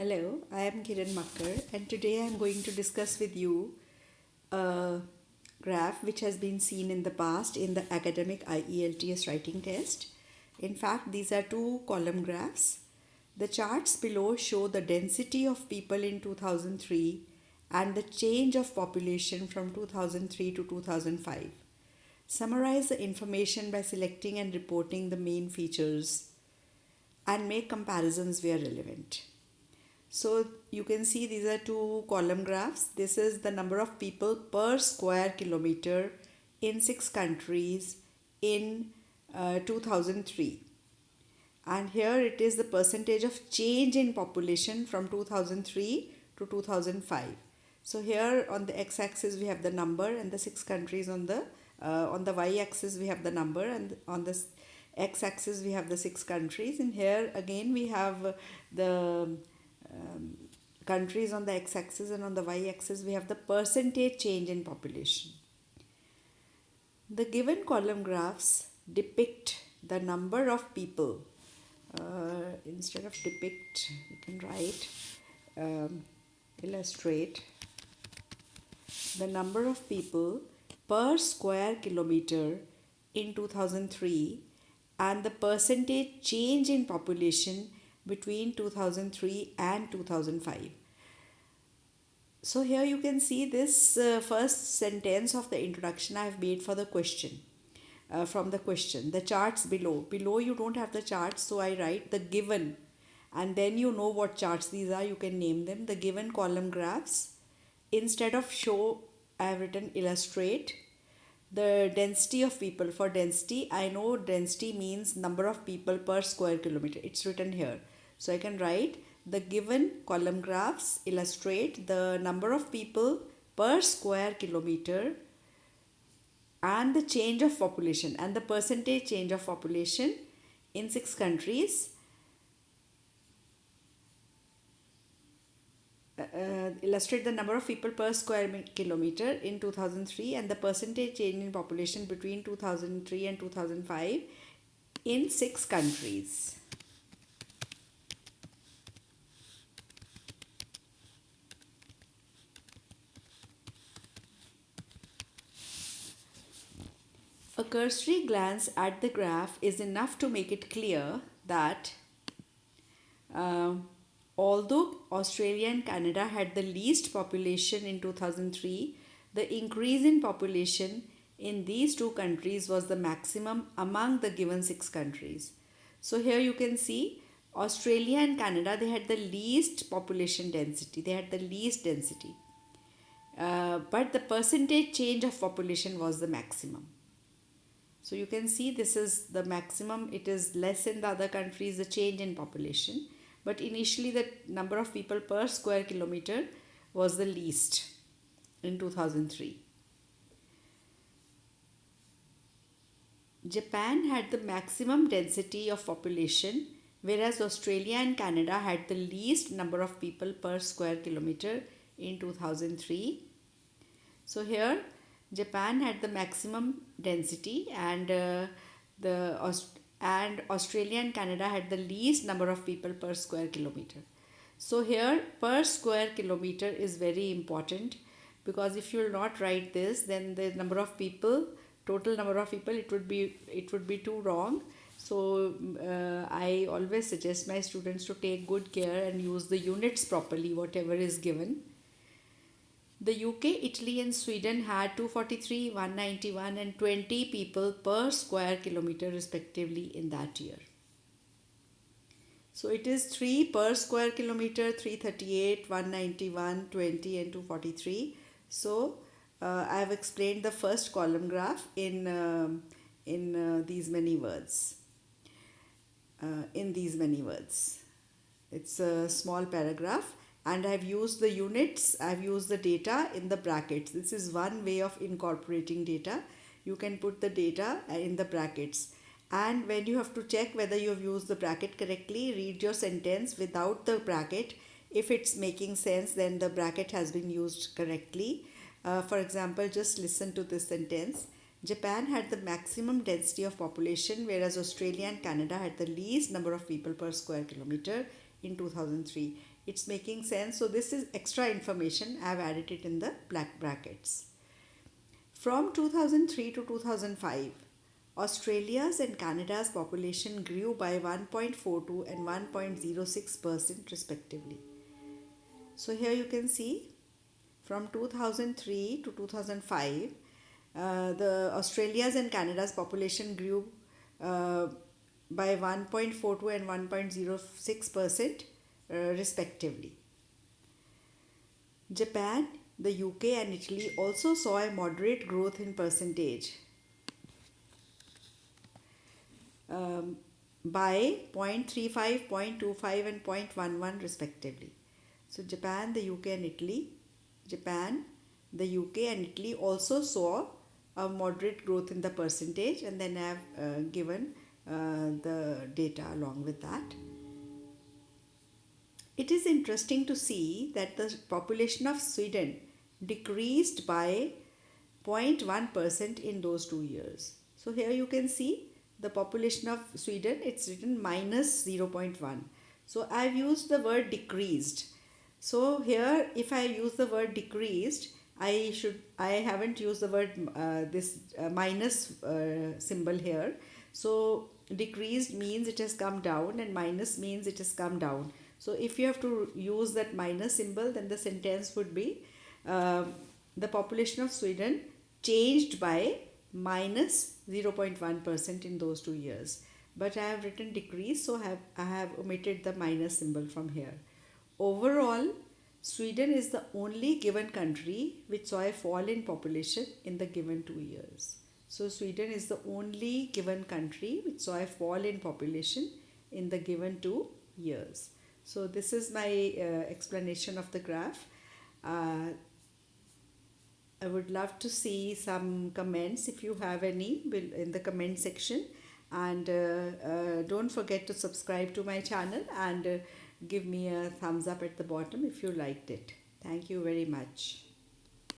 Hello, I am Kiran Makkar, and today I am going to discuss with you a graph which has been seen in the past in the academic IELTS writing test. In fact, these are two column graphs. The charts below show the density of people in 2003 and the change of population from 2003 to 2005. Summarize the information by selecting and reporting the main features and make comparisons where relevant. So you can see these are two column graphs. This is the number of people per square kilometer in 6 countries in 2003. And here it is the percentage of change in population from 2003 to 2005. So here on the x-axis we have the number, and the 6 countries on the y-axis we have the number, and on the x-axis we have the 6 countries. And here again we have the countries on the x-axis, and on the y-axis we have the percentage change in population. The given column graphs depict the number of people. Instead of depict, you can write illustrate the number of people per square kilometer in 2003 and the percentage change in population between 2003 and 2005. So here you can see this first sentence of the introduction I have made for the question. From the question, the charts below you don't have the charts, so I write the given, and then you know what charts these are, you can name them. The given column graphs, instead of show I have written illustrate the density of people. For density, I know density means number of people per square kilometer, it's written here. So I can write the given column graphs illustrate the number of people per square kilometer and the change of population and the percentage change of population in 6 countries. Illustrate the number of people per square kilometer in 2003 and the percentage change in population between 2003 and 2005 in 6 countries. A cursory glance at the graph is enough to make it clear that uh, although Australia and Canada had the least population in 2003, the increase in population in these two countries was the maximum among the given 6 countries. So here you can see Australia and Canada, they had the least population density, they had the least density. But the percentage change of population was the maximum. So you can see this is the maximum, it is less in the other countries, the change in population. But initially the number of people per square kilometer was the least in 2003. Japan had the maximum density of population, whereas Australia and Canada had the least number of people per square kilometer in 2003. So here Japan had the maximum density, and Australia and Canada had the least number of people per square kilometer. So here per square kilometer is very important, because if you will not write this, then the number of people, total number of people, it would be too wrong. So I always suggest my students to take good care and use the units properly, whatever is given. The UK, Italy and Sweden had 243, 191 and 20 people per square kilometer respectively in that year. So it is 3 per square kilometer, 338, 191, 20 and 243. So I have explained the first column graph in these many words. It's a small paragraph, and I've used the units, I've used the data in the brackets. This is one way of incorporating data. You can put the data in the brackets, and when you have to check whether you have used the bracket correctly, read your sentence without the bracket. If it's making sense, then the bracket has been used correctly. For example, just listen to this sentence. Japan had the maximum density of population, whereas Australia and Canada had the least number of people per square kilometer in 2003. It's making sense. So this is extra information. I've added it in the black brackets. From 2003 to 2005, Australia's and Canada's population grew by 1.42 and 1.06% respectively. So here you can see from 2003 to 2005, the Australia's and Canada's population grew by 1.42 and 1.06% respectively. Japan, the UK and Italy also saw a moderate growth in percentage by 0.35, 0.25 and 0.11 respectively. So Japan, the UK and Italy also saw a moderate growth in the percentage, and then I have given the data along with that. It is interesting to see that the population of Sweden decreased by 0.1% in those 2 years. So here you can see the population of Sweden, it's written minus 0.1. So I've used the word decreased. So here if I use the word decreased, I haven't used the word minus symbol here. So decreased means it has come down and minus means it has come down. So if you have to use that minus symbol, then the sentence would be the population of Sweden changed by minus 0.1% in those 2 years. But I have written decrease, so I have omitted the minus symbol from here. Overall, Sweden is the only given country which saw a fall in population in the given 2 years. So Sweden is the only given country which saw a fall in population in the given 2 years. So this is my explanation of the graph. I would love to see some comments if you have any in the comment section, and don't forget to subscribe to my channel and give me a thumbs up at the bottom if you liked it. Thank you very much.